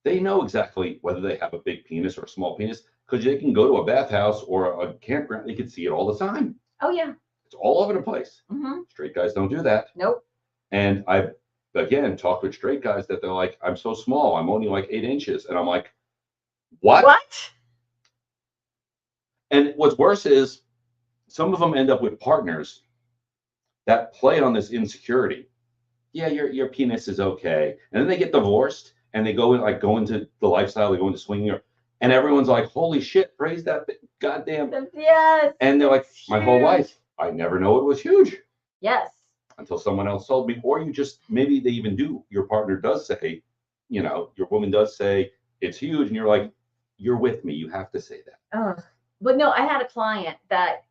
they know exactly whether they have a big penis or a small penis because they can go to a bathhouse or a campground. They can see it all the time. Oh, yeah. It's all over the place. Straight guys don't do that. Nope. And I've, again, talked with straight guys that they're like, I'm so small. I'm only like 8 inches. And I'm like, what? What? And what's worse is some of them end up with partners that play on this insecurity. Yeah, your penis is okay. And then they get divorced and they go into the lifestyle, they go into swinging, and everyone's like, holy shit, praise that goddamn. Yes. And they're like, my whole life, I never know it was huge. Yes. Until someone else told me, or you just, maybe they even do. Your partner does say, you know, your woman does say it's huge, and you're like, you're with me. You have to say that. Oh, but no, I had a client that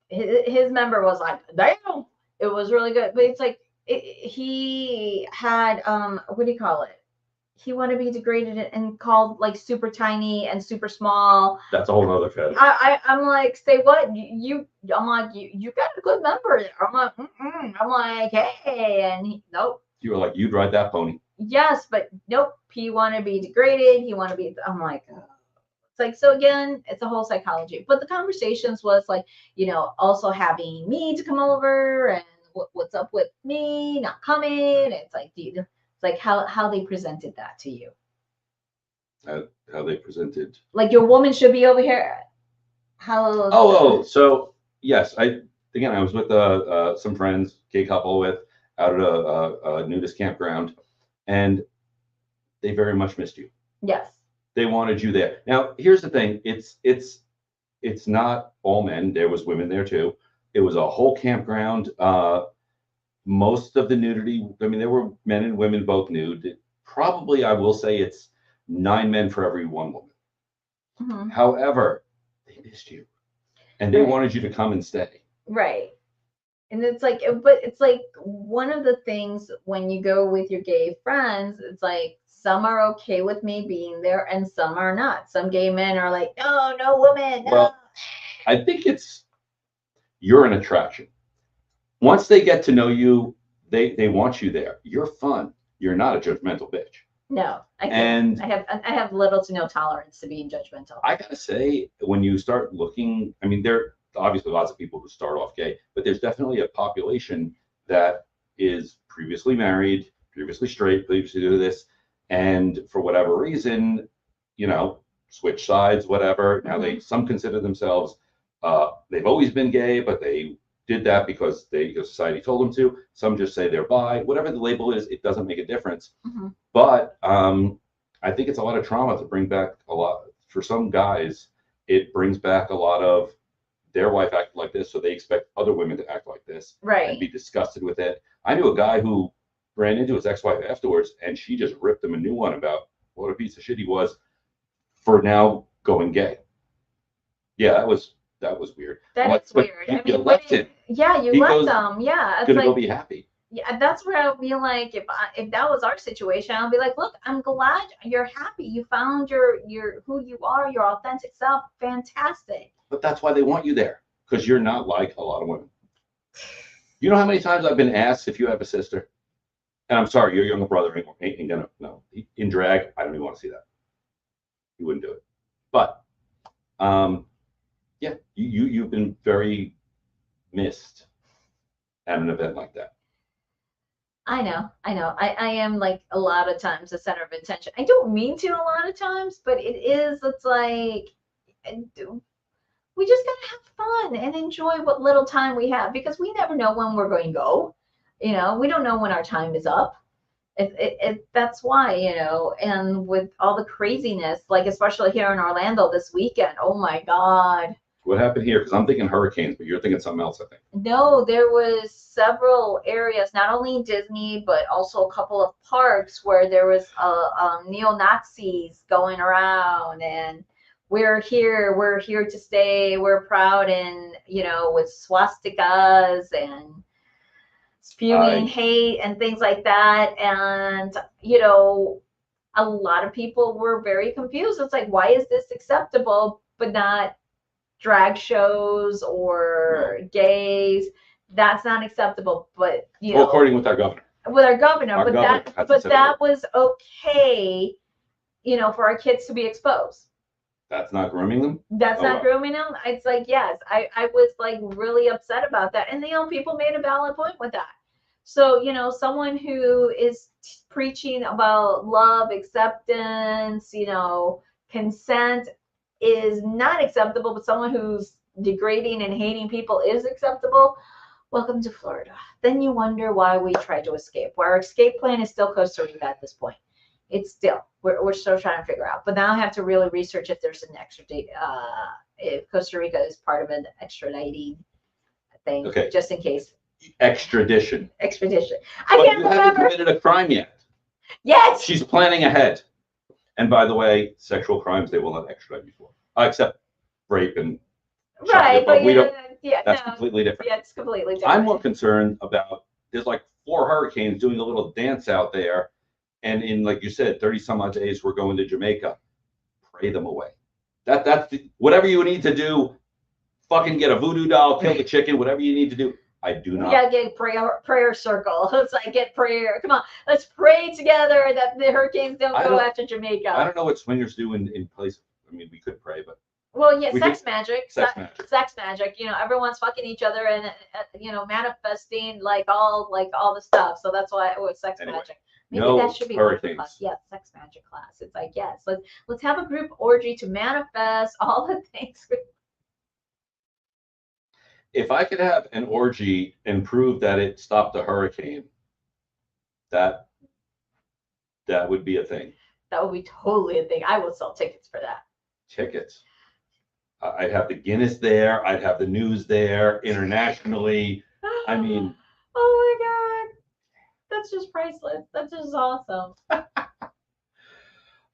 his member was like, damn, it was really good. But it's like, he had, what do you call it? He wanted to be degraded and called like super tiny and super small. That's a whole other fetish. I'm like, say what? I'm like, you got a good member there. I'm like, I'm like, hey, and nope. You were like, you'd ride that pony. Yes, but nope. He wanted to be degraded. He wanted to be. I'm like, it's like, so again, it's a whole psychology. But the conversations was like, you know, also having me to come over and what's up with me not coming. It's like, it's like how they presented that to you. How they presented. Like your woman should be over here. How? Oh, so yes, I was with some friends, gay couple out at a nudist campground, and they very much missed you. Yes. They wanted you there. Now, here's the thing. It's not all men. There was women there too. It was a whole campground. Most of the nudity, I mean, there were men and women both nude. Probably, I will say it's 9 men for every 1 woman. However, they missed you. And they wanted you to come and stay. Right. And it's like, but it's like one of the things when you go with your gay friends, it's like some are okay with me being there and some are not. Some gay men are like, no, no woman. No. Well, I think you're an attraction. Once they get to know you, they want you there. You're fun. You're not a judgmental bitch. No, I have little to no tolerance to being judgmental. I gotta say, when you start looking, I mean, there are obviously lots of people who start off gay, but there's definitely a population that is previously married, previously straight, previously do this, and for whatever reason, you know, switch sides, whatever. Now some consider themselves they've always been gay, but they did that because society told them to. Some just say they're bi. Whatever the label is, it doesn't make a difference. Mm-hmm. But I think it's a lot of trauma to bring back a lot. For some guys, it brings back a lot of their wife acted like this, so they expect other women to act like this, right, and be disgusted with it. I knew a guy who ran into his ex-wife afterwards, and she just ripped him a new one about what a piece of shit he was for now going gay. Yeah, that was weird. That is weird. I mean, you left him. Yeah, you left them. Yeah, it's gonna like, go be happy. Yeah, that's where I'll be like, if that was our situation, I'll be like, look, I'm glad you're happy. You found your who you are, your authentic self. Fantastic. But that's why they want you there, because you're not like a lot of women. You know how many times I've been asked if you have a sister? And I'm sorry, your younger brother ain't gonna, no. In drag, I don't even want to see that. He wouldn't do it. But yeah, you've been very missed at an event like that. I know. I am, like, a lot of times the center of attention. I don't mean to a lot of times, but it's like, we just gotta have fun and enjoy what little time we have, because we never know when we're going to go. We don't know when our time is up. That's why, and with all the craziness, like especially here in Orlando this weekend, oh my God. What happened here? Because I'm thinking hurricanes, but you're thinking something else, I think. No, there was several areas, not only in Disney, but also a couple of parks where there was neo-Nazis going around, and we're here to stay, we're proud, and with swastikas and spewing hate and things like that. And a lot of people were very confused. It's like, why is this acceptable but not drag shows or gays? That's not acceptable. But well, according with our governor. That was okay, for our kids to be exposed. That's not grooming them? That's not grooming them? It's like, yes, I was like really upset about that. And people made a valid point with that. So, someone who is preaching about love, acceptance, consent is not acceptable, but someone who's degrading and hating people is acceptable. Welcome to Florida. Then you wonder why we tried to escape. Why our escape plan is still Costa Rica at this point. It's still, we're still trying to figure out. But now I have to really research if there's an extradite, if Costa Rica is part of an extraditing thing, just in case. Extradition. I can't remember. You haven't committed a crime yet. Yes. She's planning ahead. And by the way, sexual crimes they will not extradite you for, except rape and. Right, but we don't. Yeah, that's completely different. Yeah, it's completely different. I'm more concerned about, there's like 4 hurricanes doing a little dance out there, and in, like you said, 30 some odd days we're going to Jamaica. Pray them away. That's whatever you need to do. Fucking get a voodoo doll, kill the chicken, whatever you need to do. I do not. You gotta get a prayer circle. It's like, get prayer. Come on, let's pray together that the hurricanes don't go after Jamaica. I don't know what swingers do in place. I mean, we could pray, but. Well, yeah, sex magic. Everyone's fucking each other and manifesting like all the stuff. So that's why it was sex magic. Maybe that should be hurricanes. Class. Yeah, sex magic class. It's like, yes, let's have a group orgy to manifest all the things. If I could have an orgy and prove that it stopped a hurricane, that would be a thing. That would be totally a thing. I would sell tickets for that. Tickets. I'd have the Guinness there. I'd have the news there internationally. I mean. Oh my God. That's just priceless. That's just awesome.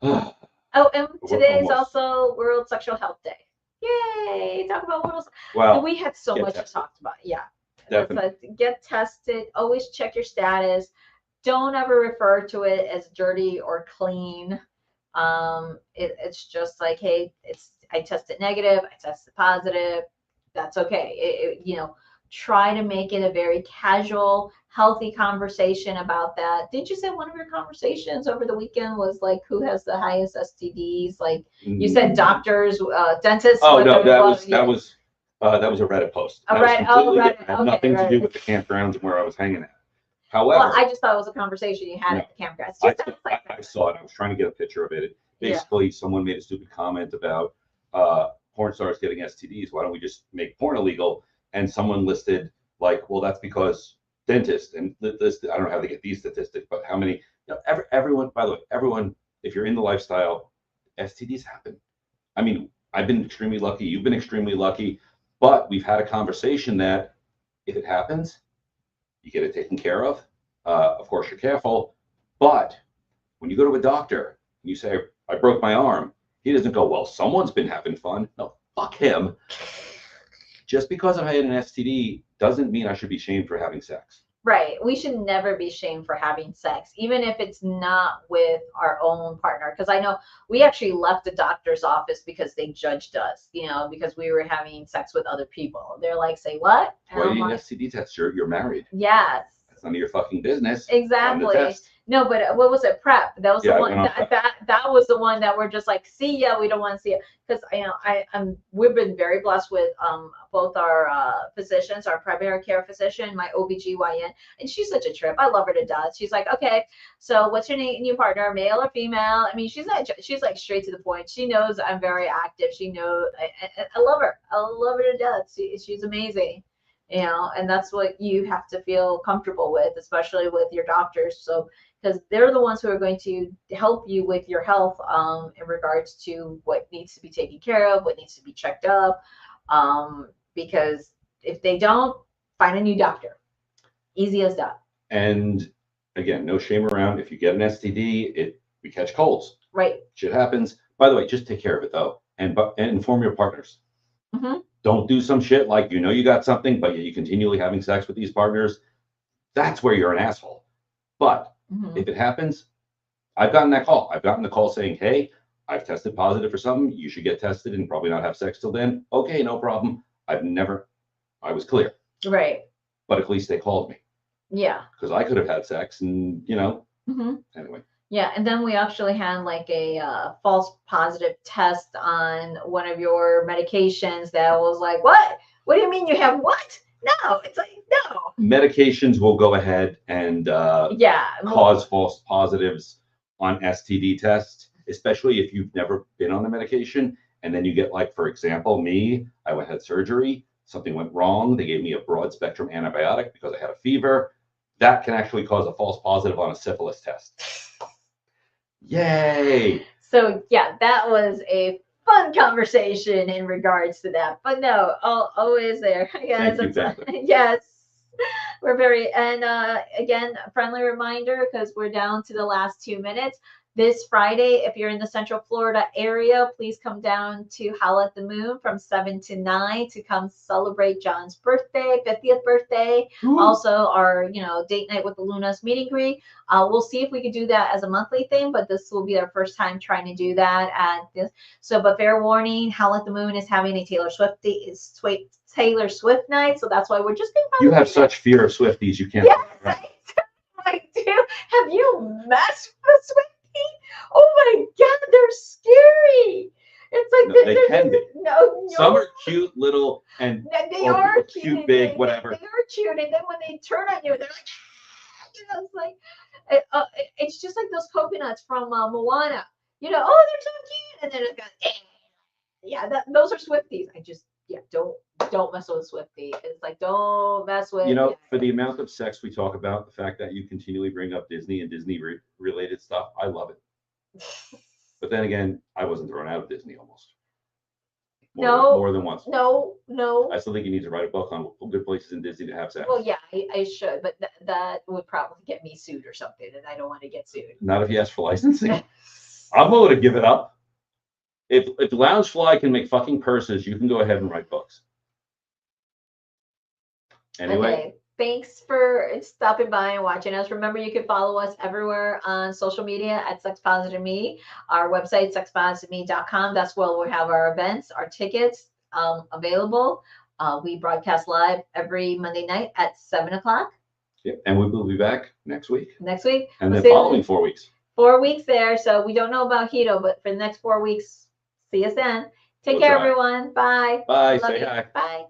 Oh, and today is also World Sexual Health Day. Yay! Talk about World. Well, we had so much to talk about. Yeah. Definitely. Get tested. Always check your status. Don't ever refer to it as dirty or clean. It's just like, hey, I tested negative, I tested positive. That's okay. Try to make it a very casual, healthy conversation about that. Didn't you say one of your conversations over the weekend was like, who has the highest STDs? Like you said, doctors, dentists. Oh no, that was a Reddit post. Reddit. Had nothing to do with the campgrounds and where I was hanging at. However, I just thought it was a conversation you had at the campground. I saw it. I was trying to get a picture of it. Basically, someone made a stupid comment about porn stars getting STDs. Why don't we just make porn illegal? And someone listed like, well, that's because dentists and this. I don't know how they get these statistics, but how many? Everyone. By the way, everyone. If you're in the lifestyle, STDs happen. I mean, I've been extremely lucky. You've been extremely lucky, but we've had a conversation that if it happens, you get it taken care of. Of course, you're careful, but when you go to a doctor and you say, I broke my arm, he doesn't go, well, someone's been having fun. No, fuck him. Just because I had an STD doesn't mean I should be shamed for having sex. Right. We should never be shamed for having sex, even if it's not with our own partner. Because I know we actually left the doctor's office because they judged us, because we were having sex with other people. They're like, say what? Why do you need an STD test? You're married. Yes. That's none of your fucking business. Exactly. No, but what was it? PrEP. That was the one that was the one that we're just like, see ya, we don't want to see it. Because we've been very blessed with both our physicians, our primary care physician, my OBGYN, and she's such a trip. I love her to death. She's like, okay, so what's your new partner, male or female? I mean, she's like straight to the point. She knows I'm very active. She knows I love her. I love her to death. She's amazing. And that's what you have to feel comfortable with, especially with your doctors. So, because they're the ones who are going to help you with your health in regards to what needs to be taken care of, what needs to be checked up. Because if they don't, find a new doctor. Easy as that. And again, no shame around. If you get an STD, we catch colds. Right. Shit happens. By the way, just take care of it though, and inform your partners. Mm-hmm. Don't do some shit like you got something, but you continually having sex with these partners. That's where you're an asshole. But if it happens, I've gotten that call. I've gotten the call saying, hey, I've tested positive for something. You should get tested and probably not have sex till then. Okay, no problem. I was clear. Right. But at least they called me. Yeah. Because I could have had sex and, anyway. Yeah, and then we actually had like a false positive test on one of your medications that was like, what? What do you mean you have what? No, it's like, no. Medications will go ahead and cause false positives on STD tests, especially if you've never been on the medication. And then you get like, for example, I had surgery. Something went wrong. They gave me a broad spectrum antibiotic because I had a fever. That can actually cause a false positive on a syphilis test. Yay! So yeah, that was a fun conversation in regards to that. But no, always there. Yes, yes. We're very, and again, a friendly reminder, because we're down to the last 2 minutes. This Friday, if you're in the Central Florida area, please come down to Howl at the Moon from 7 to 9 to come celebrate John's birthday, 50th birthday. Ooh. Also, our Date Night with the Lunas meet and greet. We'll see if we could do that as a monthly thing, but this will be our first time trying to do that at this. So, but fair warning, Howl at the Moon is having a Taylor Swift night, so that's why we're just being. You have such fear of Swifties, you can't. Yes, I do. Have you messed with Swifties? Oh my God, they're scary. It's like they can be. No, some are cute little and they are cute, big, whatever. They are cute, and then when they turn on you, they're like, it's like it's just like those coconuts from Moana. Oh, they're so cute, and then it goes, those are Swifties. Don't mess with a Swiftie. It's like, don't mess with. For the amount of sex we talk about, the fact that you continually bring up Disney and Disney related stuff, I love it. But then again, I wasn't thrown out of Disney almost. More than once. No. I still think you need to write a book on good places in Disney to have sex. Well, yeah, I should, but that would probably get me sued or something, and I don't want to get sued. Not if you ask for licensing. I'm willing to give it up. If Loungefly can make fucking purses, you can go ahead and write books. Anyway. Okay. Thanks for stopping by and watching us. Remember, you can follow us everywhere on social media at Sex Positive Me. Our website, sexpositiveme.com. That's where we'll have our events, our tickets available. We broadcast live every Monday night at 7 o'clock. Yep. And we will be back next week. And the following 4 weeks. 4 weeks there. So we don't know about Hedo, but for the next 4 weeks, see us then. Take care, everyone. Bye. Bye. Say hi. Bye.